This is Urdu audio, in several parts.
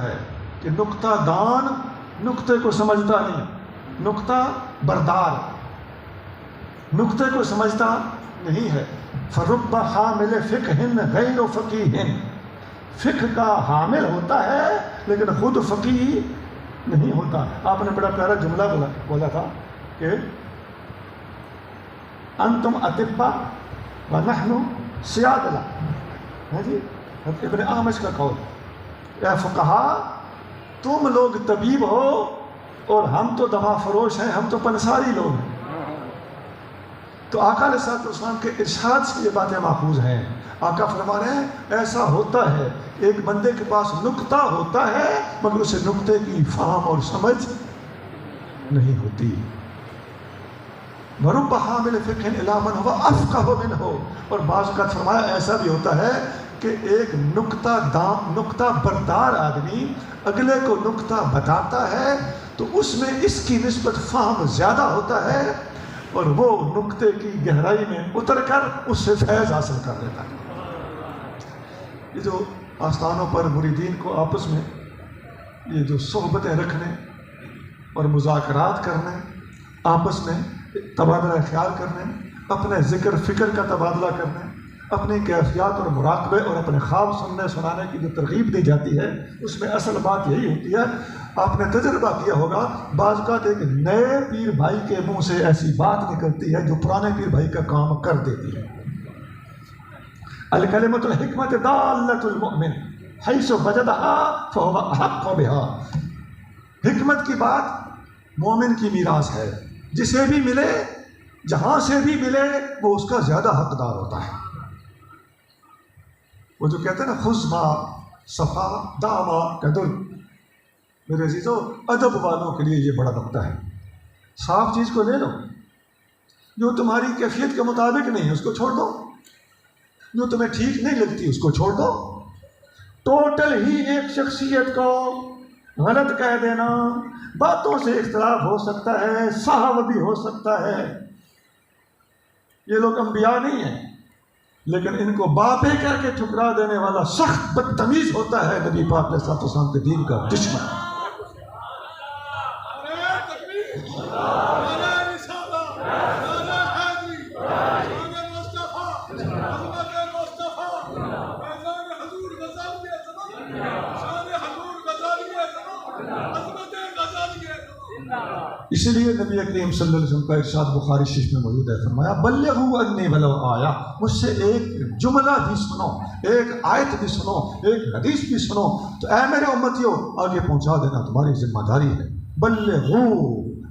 ہے کہ نقطہ دان نقطے کو سمجھتا نہیں، نقطہ بردار نقطے کو سمجھتا نہیں ہے۔ فرب حامل فقہ غیر فقیہ، فقہ کا حامل ہوتا ہے لیکن خود فقیہ نہیں ہوتا۔ آپ نے بڑا پیارا جملہ بولا تھا کہ انتم اطباء ونحن سیادلہ، ہے جی ابن اعمش کا قول، اے فقہا تم لوگ طبیب ہو اور ہم تو دوا فروش ہیں، ہم تو پنساری لوگ ہیں۔ تو آقا علیہ السلام کے ارشاد سے یہ باتیں ماخوذ ہیں۔ آقا فرما رہے ہیں ایسا ہوتا ہے، ایک بندے کے پاس نقطہ ہوتا ہے مگر اسے نقطے کی فہم اور سمجھ نہیں ہوتی۔ وَرُبَّ حَامِلِ فِقْهٍ إِلَىٰ مَنْ هُوَ أَفْقَهُ مِنْهُ، اور بعض اوقات فرمایا ایسا بھی ہوتا ہے کہ ایک نقطہ بردار آدمی اگلے کو نقطہ بتاتا ہے تو اس میں اس کی نسبت فہم زیادہ ہوتا ہے اور وہ نقطے کی گہرائی میں اتر کر اس سے فیض حاصل کر لیتا ہے۔ یہ جو آستانوں پر مریدین کو آپس میں یہ جو صحبتیں رکھنے اور مذاکرات کرنے، آپس میں تبادلہ خیال کرنے، اپنے ذکر فکر کا تبادلہ کرنے، اپنی کیفیات اور مراقبے اور اپنے خواب سننے سنانے کی جو ترغیب دی جاتی ہے، اس میں اصل بات یہی ہوتی ہے۔ آپ نے تجربہ کیا ہوگا، بعض اوقات ایک نئے پیر بھائی کے منہ سے ایسی بات نکلتی ہے جو پرانے پیر بھائی کا کام کر دیتی ہے۔ الکلمۃ الحکمۃ دالۃ المؤمن حیث وجدها فهو احق بها، حکمت کی بات مومن کی میراث ہے، جسے بھی ملے جہاں سے بھی ملے وہ اس کا زیادہ حقدار ہوتا ہے۔ وہ جو کہتے ہیں نا خذ ما صفا داما کدر، میرے عزیزو ادب والوں کے لیے یہ بڑا نقطہ ہے۔ صاف چیز کو لے لو، جو تمہاری کیفیت کے مطابق نہیں ہے اس کو چھوڑ دو، جو تمہیں ٹھیک نہیں لگتی اس کو چھوڑ دو۔ ٹوٹل ہی ایک شخصیت کو غلط کہہ دینا، باتوں سے اختلاف ہو سکتا ہے، صحو بھی ہو سکتا ہے، یہ لوگ انبیاء نہیں ہیں لیکن ان کو باپے کہہ کے ٹھکرا دینے والا سخت بدتمیز ہوتا ہے نبی پاک علیہ السلام کے دین کا دشمن۔ اسی لیے نبی کریم صلی اللہ علیہ وسلم کا ارشاد بخاری شریف میں موجود ہے، فرمایا بلغوا انی ولو آیا، مجھ سے ایک جملہ بھی سنو، ایک آیت بھی سنو، ایک حدیث بھی سنو تو اے میرے امتیوں آگے پہنچا دینا تمہاری ذمہ داری ہے۔ بلغوا،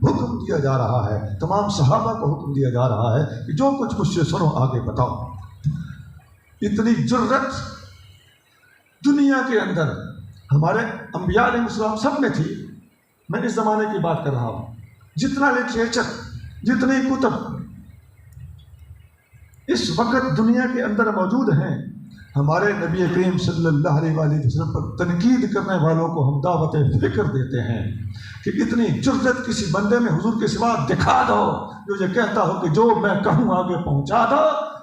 حکم دیا جا رہا ہے، تمام صحابہ کو حکم دیا جا رہا ہے کہ جو کچھ مجھ سے سنو آگے بتاؤ۔ اتنی جرت دنیا کے اندر ہمارے انبیاء علیہ السلام سب میں تھی۔ میں اس زمانے کی بات کر رہا ہوں، جتنا لٹریچر، جتنی کتب اس وقت دنیا کے اندر موجود ہیں، ہمارے نبی کریم صلی اللہ علیہ وسلم پر تنقید کرنے والوں کو ہم دعوت فکر دیتے ہیں کہ اتنی جرت کسی بندے میں حضور کے سوا دکھا دو جو یہ کہتا ہو کہ جو میں کہوں آگے پہنچا دو۔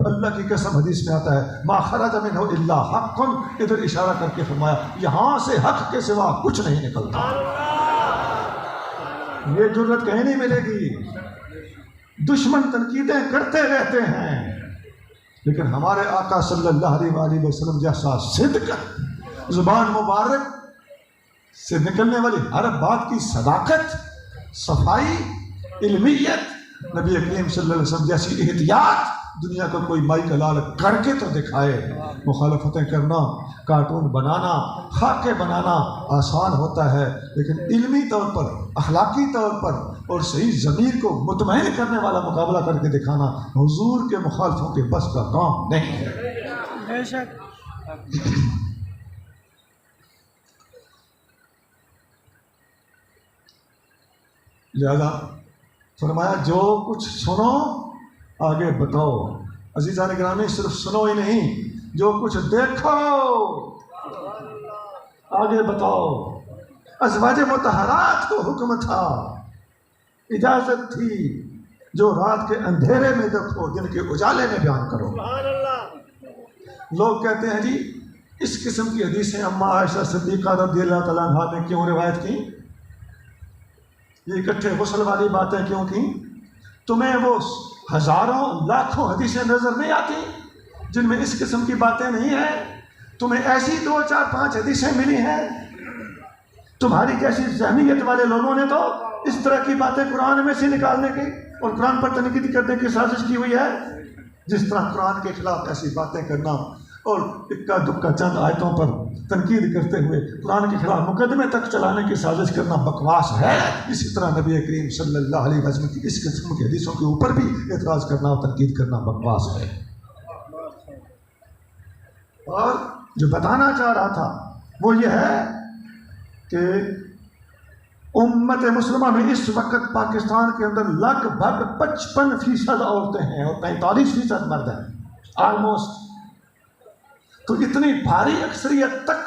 اللہ کی قسم حدیث میں آتا ہے ما خرج منہ الا حق، ادھر اشارہ کر کے فرمایا یہاں سے حق کے سوا کچھ نہیں نکلتا۔ یہ جرت کہیں نہیں ملے گی۔ دشمن تنقیدیں کرتے رہتے ہیں لیکن ہمارے آقا صلی اللہ علیہ وآلہ وسلم جیسا صدق، زبان مبارک سے نکلنے والی ہر بات کی صداقت، صفائی، علمیت، نبی کریم صلی اللہ علیہ وسلم جیسی احتیاط دنیا کو کوئی مائی کلال کر کے تو دکھائے۔ مخالفتیں کرنا، کارٹون بنانا، خاکے بنانا آسان ہوتا ہے لیکن علمی طور پر، اخلاقی طور پر اور صحیح ضمیر کو مطمئن کرنے والا مقابلہ کر کے دکھانا حضور کے مخالفوں کے بس کا کام نہیں ہے۔ بے شک۔ لہذا فرمایا جو کچھ سنو آگے بتاؤ۔ عزیزان گرامی صرف سنو ہی نہیں، جو کچھ دیکھو آگے بتاؤ۔ ازواج مطہرات کو حکم تھا، اجازت تھی جو رات کے اندھیرے میں دیکھو، دن کے اجالے میں بیان کرو۔ لوگ کہتے ہیں جی اس قسم کی حدیثیں اما عائشہ صدیقہ رضی اللہ تعالیٰ عنہا نے کیوں روایت کی؟ یہ اکٹھے غسل والی باتیں کیوں کی؟ تمہیں وہ ہزاروں لاکھوں حدیثیں نظر نہیں آتی جن میں اس قسم کی باتیں نہیں ہیں؟ تمہیں ایسی 2 4 5 حدیثیں ملی ہیں؟ تمہاری جیسی ذہنیت والے لوگوں نے تو اس طرح کی باتیں قرآن میں سے نکالنے کی اور قرآن پر تنقید کرنے کی سازش کی ہوئی ہے. جس طرح قرآن کے خلاف ایسی باتیں کرنا اور اکا دکا چند آیتوں پر تنقید کرتے ہوئے قرآن کے خلاف مقدمے تک چلانے کی سازش کرنا بکواس ہے، اسی طرح نبی کریم صلی اللہ علیہ وسلم کی اس قسم کی حدیثوں کے اوپر بھی اعتراض کرنا اور تنقید کرنا بکواس ہے. اور جو بتانا چاہ رہا تھا وہ یہ ہے کہ امت مسلمہ میں اس وقت پاکستان کے اندر لگ بھگ 55% عورتیں ہیں اور 45% مرد ہیں آلموسٹ. تو اتنی بھاری اکثریت تک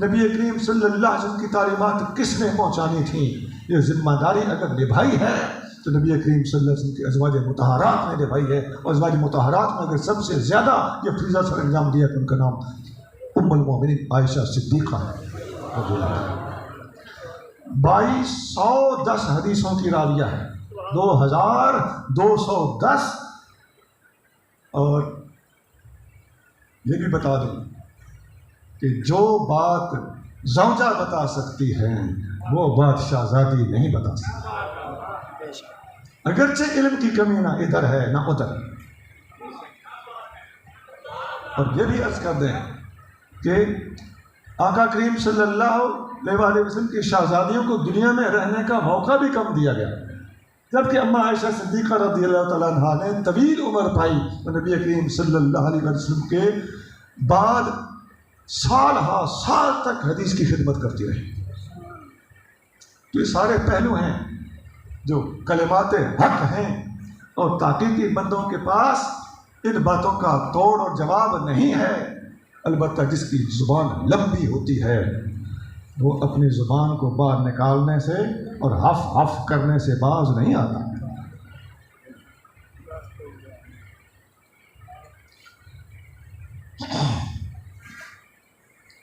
نبی کریم صلی اللہ علیہ وسلم کی تعلیمات کس نے پہنچانی تھیں؟ یہ ذمہ داری اگر نبھائی ہے تو نبی کریم صلی اللہ علیہ وسلم کی ازواج مطہرات نے نبھائی ہے. اور ازواج مطہرات میں اگر سب سے زیادہ یہ فریضہ سر انجام دیا کہ ان کا نام ام المومنین عائشہ صدیقہ ہے. 2210 حدیثوں کی راویہ ہے، 2210. اور یہ بھی بتا دوں کہ جو بات زوجہ بتا سکتی ہے وہ بات شہزادی نہیں بتا سکتی، اگرچہ علم کی کمی نہ ادھر ہے نہ ادھر. اور یہ بھی عرض کر دیں کہ آقا کریم صلی اللہ علیہ وسلم کی شہزادیوں کو دنیا میں رہنے کا موقع بھی کم دیا گیا، جبکہ اما عائشہ صدیقہ رضی اللہ تعالیٰ عنہا نے طویل عمر پائی اور نبی کریم صلی اللہ علیہ وسلم کے بعد سال ہا سال تک حدیث کی خدمت کرتی رہی. تو یہ سارے پہلو ہیں جو کلمات حق ہیں، اور تحقیقی بندوں کے پاس ان باتوں کا توڑ اور جواب نہیں ہے. البتہ جس کی زبان لمبی ہوتی ہے وہ اپنی زبان کو باہر نکالنے سے اور ہف ہف کرنے سے باز نہیں آتا.